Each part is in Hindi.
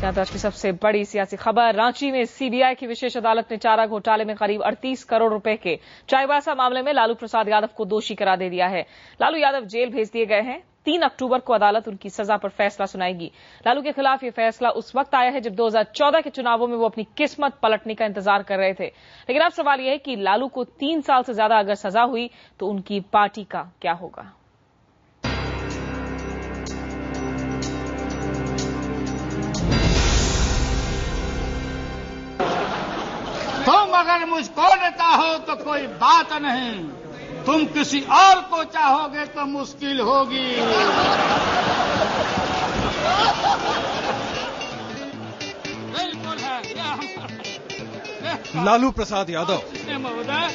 तो आज की सबसे बड़ी सियासी खबर, रांची में सीबीआई की विशेष अदालत ने चारा घोटाले में करीब 38 करोड़ रुपए के चाईबासा मामले में लालू प्रसाद यादव को दोषी करार दे दिया है। लालू यादव जेल भेज दिए गए हैं। 3 अक्टूबर को अदालत उनकी सजा पर फैसला सुनाएगी। लालू के खिलाफ यह फैसला उस वक्त आया है जब 2014 के चुनावों में वो अपनी किस्मत पलटने का इंतजार कर रहे थे। लेकिन अब सवाल यह है कि लालू को 3 साल से ज्यादा अगर सजा हुई तो उनकी पार्टी का क्या होगा। तुम अगर मुझको देता हो तो कोई बात नहीं, तुम किसी और को चाहोगे तो मुश्किल होगी। बिल्कुल है लालू प्रसाद यादव। महोदय,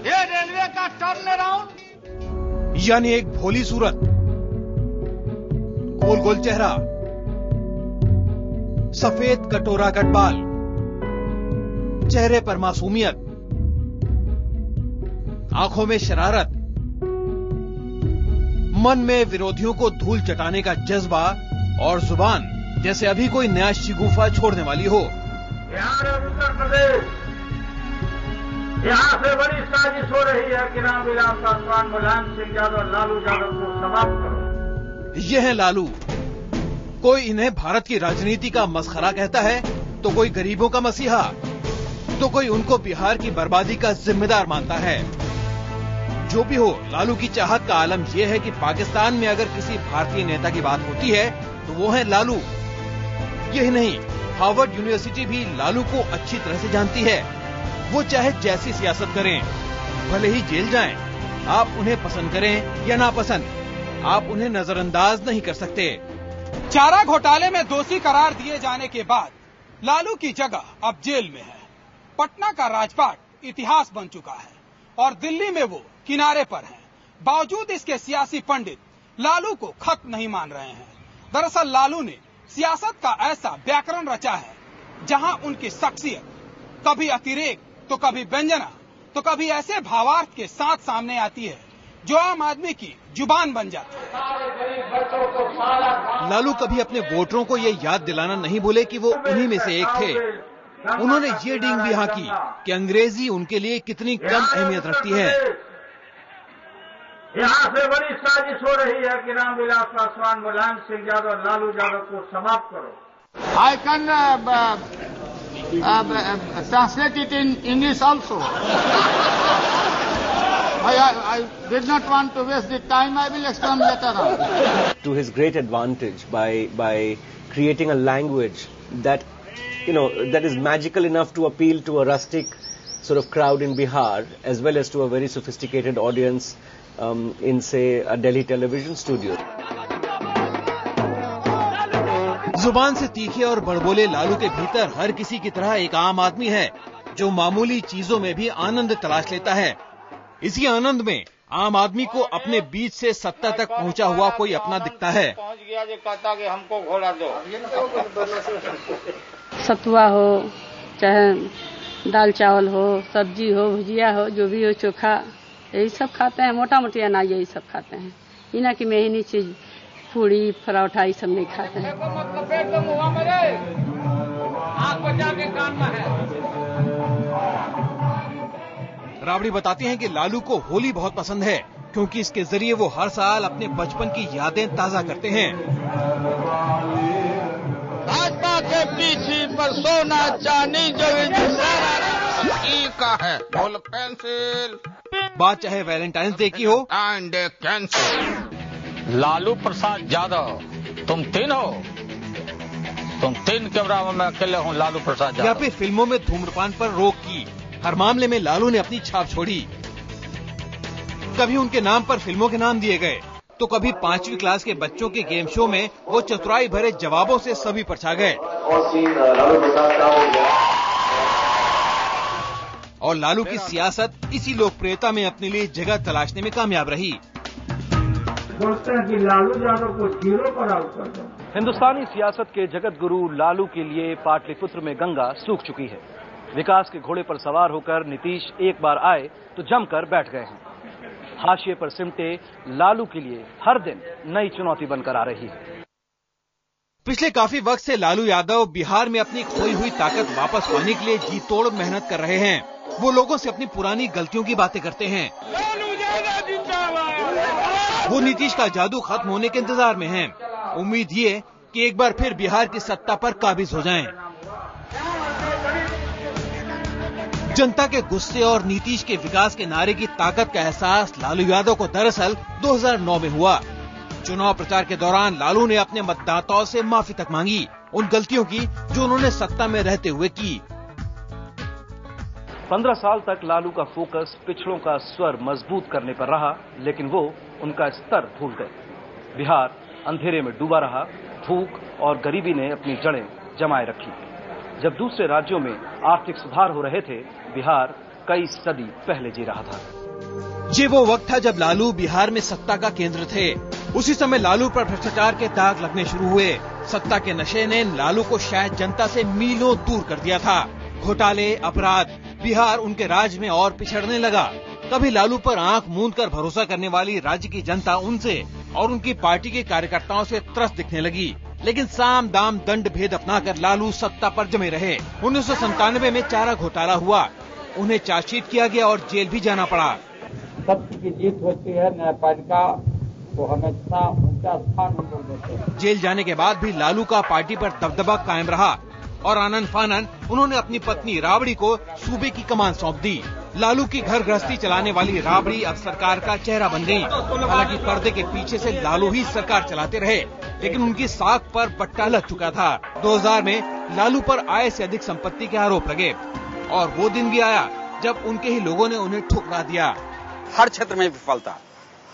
ये रेलवे का टर्न अराउंड, यानी एक भोली सूरत, गोल गोल चेहरा, सफेद कटोरा कट बाल, चेहरे पर मासूमियत, आंखों में शरारत, मन में विरोधियों को धूल चटाने का जज्बा और जुबान जैसे अभी कोई नया शिगुफा छोड़ने वाली हो। बिहार और उत्तर प्रदेश, यहां से बड़ी साजिश हो रही है कि रामविलास पासवान, मुलायम सिंह यादव, लालू यादव को समाप्त करो। ये है लालू। कोई इन्हें भारत की राजनीति का मसखरा कहता है तो कोई गरीबों का मसीहा, तो कोई उनको बिहार की बर्बादी का जिम्मेदार मानता है। जो भी हो, लालू की चाहत का आलम यह है कि पाकिस्तान में अगर किसी भारतीय नेता की बात होती है तो वो है लालू। यही नहीं, हार्वर्ड यूनिवर्सिटी भी लालू को अच्छी तरह से जानती है। वो चाहे जैसी सियासत करें, भले ही जेल जाएं, आप उन्हें पसंद करें या नापसंद, आप उन्हें नजरअंदाज नहीं कर सकते। चारा घोटाले में दोषी करार दिए जाने के बाद लालू की जगह अब जेल में है। पटना का राजपाट इतिहास बन चुका है और दिल्ली में वो किनारे पर हैं। बावजूद इसके सियासी पंडित लालू को खत्म नहीं मान रहे हैं। दरअसल लालू ने सियासत का ऐसा व्याकरण रचा है जहां उनकी शख्सियत कभी अतिरेक तो कभी व्यंजना तो कभी ऐसे भावार्थ के साथ सामने आती है जो आम आदमी की जुबान बन जाती है। लालू कभी अपने वोटरों को ये याद दिलाना नहीं भूले कि वो उन्हीं में से एक थे। उन्होंने ये डींग भी हाकी कि अंग्रेजी उनके लिए कितनी कम अहमियत रखती है। यहां से बड़ी साजिश हो रही है कि रामविलास पासवान, मुलायम सिंह यादव, लालू यादव को समाप्त करो। I can translate it in English also. I did not want to waste the time. I will explain later on. To his great advantage by creating a language that, that is magical enough to appeal to a rustic sort of crowd in Bihar as well as to a very sophisticated audience in, say, a Delhi television studio. जुबान से तीखे और बड़बोले लालू के भीतर हर किसी की तरह एक आम आदमी है जो मामूली चीजों में भी आनंद तलाश लेता है। इसी आनंद में आम आदमी को अपने बीच से सत्ता तक पहुंचा हुआ कोई अपना दिखता है। पहुंच गया जो कहता कि हमको घोड़ा दो। सतुआ हो, चाहे दाल चावल हो, सब्जी हो, भुजिया हो, जो भी हो, चोखा, यही सब खाते हैं। मोटा मोटी अनाज यही सब खाते हैं। इना की मेहनी चीज, पूड़ी पराठा ये सब नहीं खाते हैं। राबड़ी बताते हैं कि लालू को होली बहुत पसंद है क्योंकि इसके जरिए वो हर साल अपने बचपन की यादें ताजा करते हैं। भाजपा के पीछे पर सोना चांदी जो का है, बोल पेंसिल। बात चाहे वैलेंटाइंस डे की हो एंड कैंसिल। लालू प्रसाद यादव, तुम 3 हो, तुम 3 के बराबर मैं अकेले हूँ, लालू प्रसाद यादव। या फिर फिल्मों में धूम्रपान पर रोक की, हर मामले में लालू ने अपनी छाप छोड़ी। कभी उनके नाम पर फिल्मों के नाम दिए गए तो कभी 5वीं क्लास के बच्चों के गेम शो में वो चतुराई भरे जवाबों से सभी पर छा गए। और लालू की सियासत इसी लोकप्रियता में अपने लिए जगह तलाशने में कामयाब रही। सोचते हैं कि लालू यादव को 0 पर आउट कर दो। हिंदुस्तानी सियासत के जगत गुरु लालू के लिए पाटलिपुत्र में गंगा सूख चुकी है। विकास के घोड़े पर सवार होकर नीतीश एक बार आए तो जमकर बैठ गए हैं। हाशिए पर सिमटे लालू के लिए हर दिन नई चुनौती बनकर आ रही है। पिछले काफी वक्त से लालू यादव बिहार में अपनी खोई हुई ताकत वापस पाने के लिए जी तोड़ मेहनत कर रहे हैं। वो लोगों से अपनी पुरानी गलतियों की बातें करते हैं। वो नीतीश का जादू खत्म होने के इंतजार में हैं। उम्मीद ये कि एक बार फिर बिहार की सत्ता पर काबिज हो जाएं। जनता के गुस्से और नीतीश के विकास के नारे की ताकत का एहसास लालू यादव को दरअसल 2009 में हुआ। चुनाव प्रचार के दौरान लालू ने अपने मतदाताओं से माफी तक मांगी उन गलतियों की जो उन्होंने सत्ता में रहते हुए की। 15 साल तक लालू का फोकस पिछड़ों का स्वर मजबूत करने पर रहा, लेकिन वो उनका स्तर भूल गए। बिहार अंधेरे में डूबा रहा, भूख और गरीबी ने अपनी जड़ें जमाए रखी। जब दूसरे राज्यों में आर्थिक सुधार हो रहे थे, बिहार कई सदी पहले जी रहा था। ये वो वक्त था जब लालू बिहार में सत्ता का केंद्र थे। उसी समय लालू पर भ्रष्टाचार के दाग लगने शुरू हुए। सत्ता के नशे ने लालू को शायद जनता से मीलों दूर कर दिया था। घोटाले, अपराध, बिहार उनके राज में और पिछड़ने लगा। तभी लालू पर आंख मूंद कर भरोसा करने वाली राज्य की जनता उनसे और उनकी पार्टी के कार्यकर्ताओं से त्रस्त दिखने लगी। लेकिन साम दाम दंड भेद अपनाकर लालू सत्ता पर जमे रहे। 1997 में चारा घोटाला हुआ, उन्हें चार्जशीट किया गया और जेल भी जाना पड़ा। सत्य की जीत होती है, न्यायपालिका को हमेशा ऊंचा स्थान हम लोग देते हैं। जेल जाने के बाद भी लालू का पार्टी पर दबदबा कायम रहा और आनन फानन उन्होंने अपनी पत्नी राबड़ी को सूबे की कमान सौंप दी। लालू की घर गृहस्थी चलाने वाली राबड़ी अब सरकार का चेहरा बन गई। हालांकि पर्दे के पीछे से लालू ही सरकार चलाते रहे, लेकिन उनकी साख पर पट्टा लग चुका था। 2000 में लालू पर आय से अधिक संपत्ति के आरोप लगे और वो दिन भी आया जब उनके ही लोगों ने उन्हें ठुकरा दिया। हर क्षेत्र में विफलता,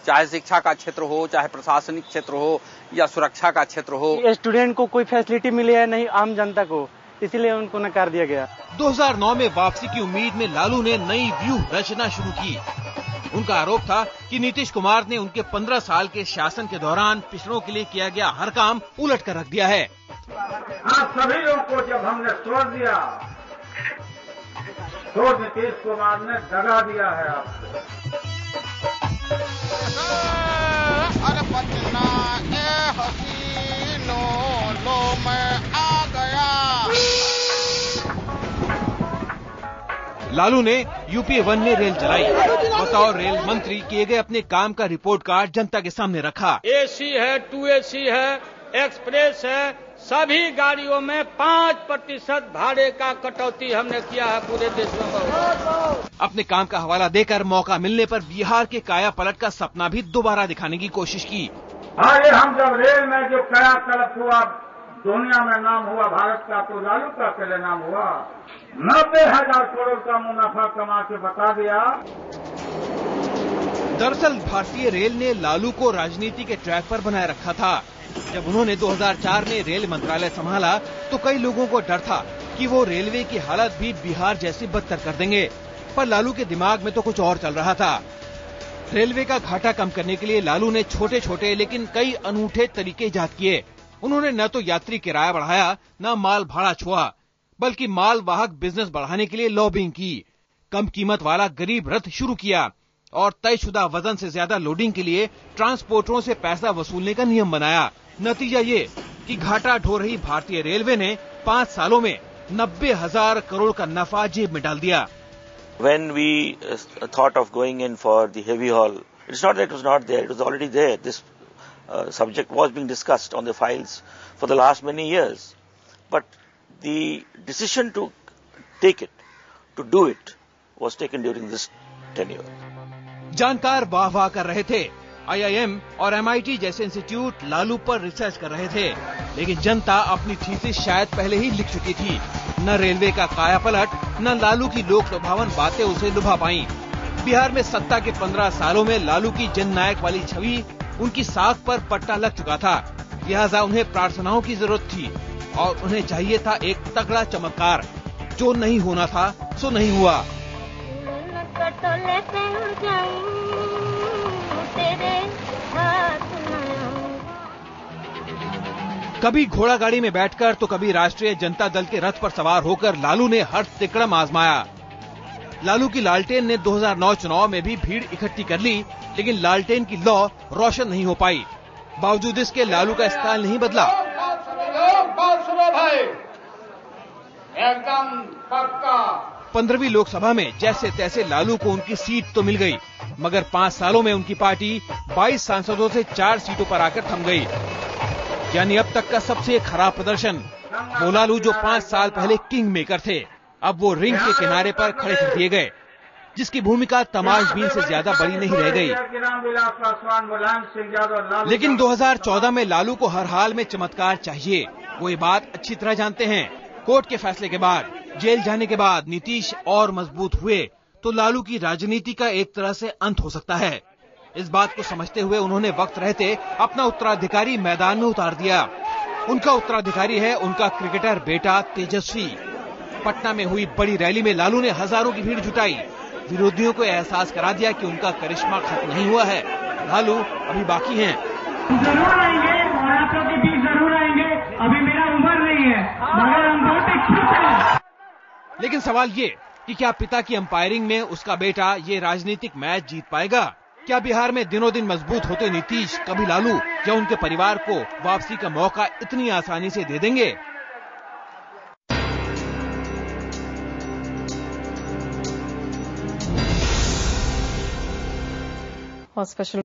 चाहे शिक्षा का क्षेत्र हो, चाहे प्रशासनिक क्षेत्र हो या सुरक्षा का क्षेत्र हो। स्टूडेंट को कोई फैसिलिटी मिली है नहीं, आम जनता को, इसीलिए उनको नकार दिया गया। 2009 में वापसी की उम्मीद में लालू ने नई व्यूह रचना शुरू की। उनका आरोप था कि नीतीश कुमार ने उनके 15 साल के शासन के दौरान पिछड़ों के लिए किया गया हर काम उलट कर रख दिया है। आप सभी लोगों को जब हमने छोड़ दिया तो नीतीश कुमार ने दगा दिया है आपको। अरे बचना ए हसीनो लो मैं आ गया। लालू ने यूपीए 1 में रेल चलाई। बतौर रेल मंत्री किए गए अपने काम का रिपोर्ट कार्ड जनता के सामने रखा। एसी है, 2AC है, एक्सप्रेस है, सभी गाड़ियों में 5% भाड़े का कटौती हमने किया है पूरे देश में। अपने काम का हवाला देकर मौका मिलने पर बिहार के काया पलट का सपना भी दोबारा दिखाने की कोशिश की। आगे हम जब रेल में जो काया पलट हुआ, दुनिया में नाम हुआ भारत का, तो लालू का पहले नाम हुआ। 90,000 करोड़ का मुनाफा कमा के बता दिया। दरअसल भारतीय रेल ने लालू को राजनीति के ट्रैक पर बनाए रखा था। जब उन्होंने 2004 में रेल मंत्रालय संभाला तो कई लोगों को डर था कि वो रेलवे की हालत भी बिहार जैसी बदतर कर देंगे, पर लालू के दिमाग में तो कुछ और चल रहा था। रेलवे का घाटा कम करने के लिए लालू ने छोटे छोटे लेकिन कई अनूठे तरीके इजाद किए। उन्होंने न तो यात्री किराया बढ़ाया, न माल भाड़ा छुआ, बल्कि माल वाहक बिजनेस बढ़ाने के लिए लॉबिंग की। कम कीमत वाला गरीब रथ शुरू किया और तयशुदा वजन से ज्यादा लोडिंग के लिए ट्रांसपोर्टरों से पैसा वसूलने का नियम बनाया। नतीजा ये कि घाटा ढो रही भारतीय रेलवे ने 5 सालों में 90,000 करोड़ का नफा जेब में डाल दिया। When we thought of going in for the heavy haul, it's not that it was not there; it was already there. This subject was being discussed on the files for the last many years, but the decision to take it, to do it, was taken during this tenure. जानकार वाह वाह कर रहे थे। IIM और MIT जैसे इंस्टीट्यूट लालू पर रिसर्च कर रहे थे, लेकिन जनता अपनी थीसिस शायद पहले ही लिख चुकी थी। न रेलवे का कायापलट, न लालू की लोक लुभावन बातें उसे लुभा पाईं। बिहार में सत्ता के 15 सालों में लालू की जननायक वाली छवि उनकी साख पर पट्टा लग चुका था। लिहाजा उन्हें प्रार्थनाओं की जरूरत थी और उन्हें चाहिए था एक तगड़ा चमत्कार। जो नहीं होना था सो नहीं हुआ। कभी घोड़ा गाड़ी में बैठकर तो कभी राष्ट्रीय जनता दल के रथ पर सवार होकर लालू ने हर तिकड़म आजमाया। लालू की लालटेन ने 2009 चुनाव में भी भीड़ इकट्ठी कर ली, लेकिन लालटेन की लौ रोशन नहीं हो पाई। बावजूद इसके लालू का स्टाइल नहीं बदला। एकदम पक्का। 15वीं लोकसभा में जैसे तैसे लालू को उनकी सीट तो मिल गई, मगर 5 सालों में उनकी पार्टी 22 सांसदों से 4 सीटों पर आकर थम गई। यानी अब तक का सबसे खराब प्रदर्शन। वो लालू जो 5 साल पहले किंग मेकर थे, अब वो रिंग के किनारे पर खड़े कर दिए गए, जिसकी भूमिका तमाशबीन से ज्यादा बड़ी नहीं रह गई। लेकिन 2014 में लालू को हर हाल में चमत्कार चाहिए, वो ये बात अच्छी तरह जानते हैं। कोर्ट के फैसले के बाद, जेल जाने के बाद नीतीश और मजबूत हुए तो लालू की राजनीति का एक तरह से अंत हो सकता है। इस बात को समझते हुए उन्होंने वक्त रहते अपना उत्तराधिकारी मैदान में उतार दिया। उनका उत्तराधिकारी है उनका क्रिकेटर बेटा तेजस्वी। पटना में हुई बड़ी रैली में लालू ने हजारों की भीड़ जुटाई, विरोधियों को एहसास करा दिया कि उनका करिश्मा खत्म नहीं हुआ है, लालू अभी बाकी हैं। जरूर आएंगे और आप लोग के बीच जरूर आएंगे, अभी मेरा उम्र नहीं है, मगर हम बहुत इच्छुक हैं। लेकिन सवाल ये कि क्या पिता की अंपायरिंग में उसका बेटा ये राजनीतिक मैच जीत पाएगा? क्या बिहार में दिनों दिन मजबूत होते नीतीश कभी लालू या उनके परिवार को वापसी का मौका इतनी आसानी से दे देंगे? और स्पेशल